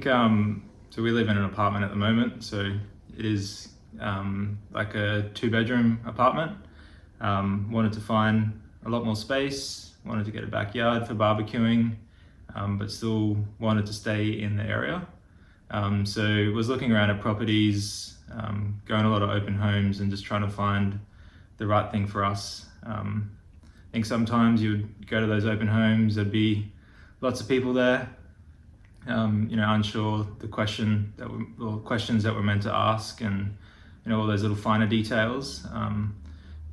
think so we live in an apartment at the moment, so it is like a 2-bedroom apartment. Wanted to find a lot more space, wanted to get a backyard for barbecuing, but still wanted to stay in the area. So was looking around at properties, going a lot of open homes and just trying to find the right thing for us. I think sometimes you would go to those open homes, there'd be lots of people there, unsure the questions that we're meant to ask, and all those little finer details.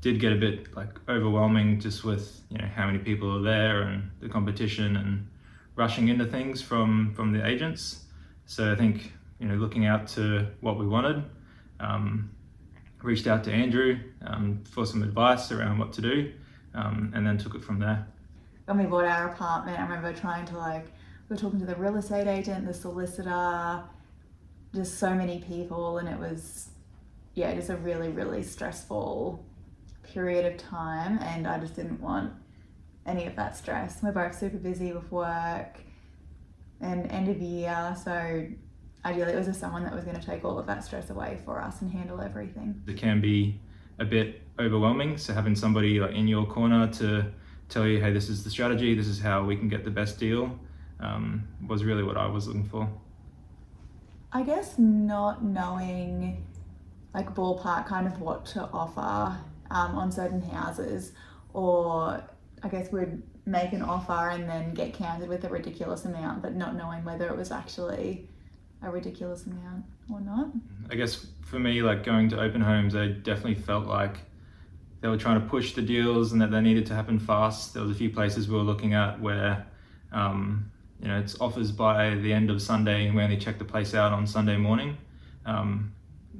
Did get a bit like overwhelming just with how many people are there and the competition and rushing into things from the agents. So I think looking out to what we wanted, reached out to Andrew for some advice around what to do, and then took it from there. When we bought our apartment, I remember trying to we were talking to the real estate agent, the solicitor, just so many people, and it was just a really, really stressful period of time, and I just didn't want any of that stress. We're both super busy with work and end of year, so ideally it was just someone that was going to take all of that stress away for us and handle everything. It can be a bit overwhelming, so having somebody in your corner to tell you, hey, this is the strategy, this is how we can get the best deal, was really what I was looking for. I guess not knowing ballpark kind of what to offer on certain houses, or I guess we'd make an offer and then get counted with a ridiculous amount, but not knowing whether it was actually a ridiculous amount or not. I guess for me, going to open homes, I definitely felt like they were trying to push the deals and that they needed to happen fast. There was a few places we were looking at where it's offers by the end of Sunday and we only check the place out on Sunday morning.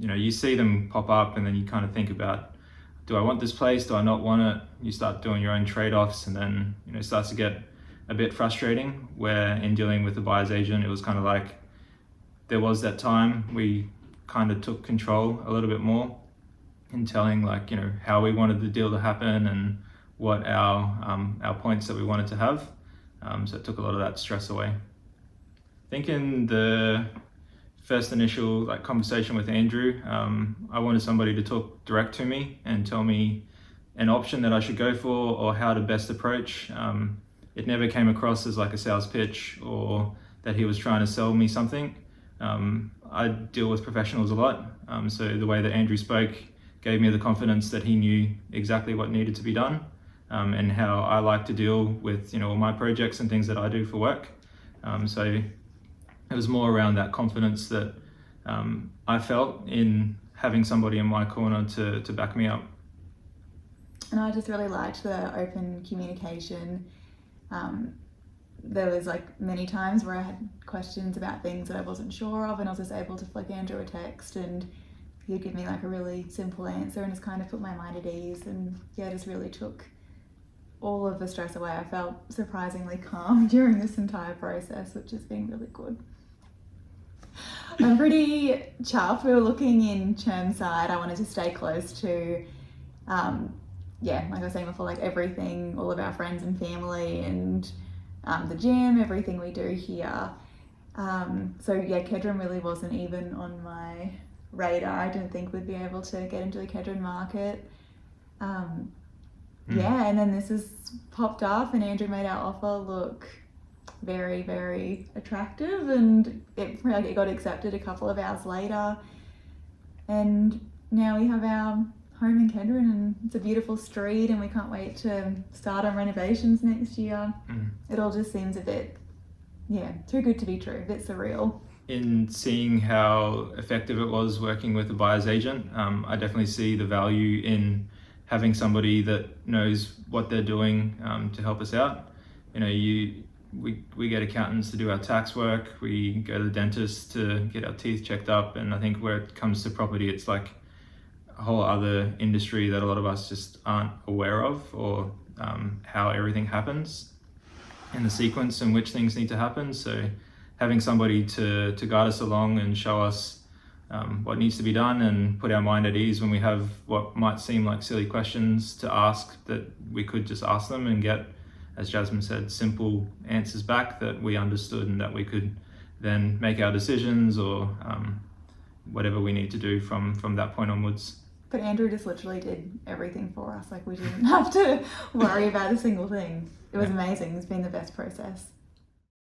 You see them pop up and then you kind of think about, do I want this place? Do I not want it? You start doing your own trade-offs, and then it starts to get a bit frustrating, where in dealing with the buyer's agent, it was kind of like there was that time we kind of took control a little bit more in telling how we wanted the deal to happen and what our points that we wanted to have. So it took a lot of that stress away. I think in the first initial conversation with Andrew, I wanted somebody to talk direct to me and tell me an option that I should go for or how to best approach. It never came across as a sales pitch or that he was trying to sell me something. I deal with professionals a lot, so the way that Andrew spoke gave me the confidence that he knew exactly what needed to be done, and how I like to deal with all my projects and things that I do for work. So it was more around that confidence that I felt in having somebody in my corner to back me up. And I just really liked the open communication. There was many times where I had questions about things that I wasn't sure of, and I was just able to flick Andrew a text and he'd give me a really simple answer and just kind of put my mind at ease, and just really took all of the stress away. I felt surprisingly calm during this entire process, which has been really good. I'm pretty chuffed. We were looking in Chermside. I wanted to stay close to, like I was saying before, everything, all of our friends and family, and the gym, everything we do here. Kedron really wasn't even on my radar. I didn't think we'd be able to get into the Kedron market. And then this has popped up and Andrew made our offer look very, very attractive, and it got accepted a couple of hours later, and now we have our home in Kedron, and it's a beautiful street, and we can't wait to start on renovations next year. It all just seems a bit too good to be true, a bit surreal. In seeing how effective it was working with a buyer's agent, I definitely see the value in having somebody that knows what they're doing to help us out. We get accountants to do our tax work, we go to the dentist to get our teeth checked up, and I think where it comes to property, it's a whole other industry that a lot of us just aren't aware of, or how everything happens in the sequence in which things need to happen. So having somebody to guide us along and show us what needs to be done and put our mind at ease when we have what might seem like silly questions to ask, that we could just ask them and get, as Jasmine said, simple answers back that we understood and that we could then make our decisions or whatever we need to do from that point onwards. But Andrew just literally did everything for us. Like, we didn't have to worry about a single thing. It was amazing. It's been the best process.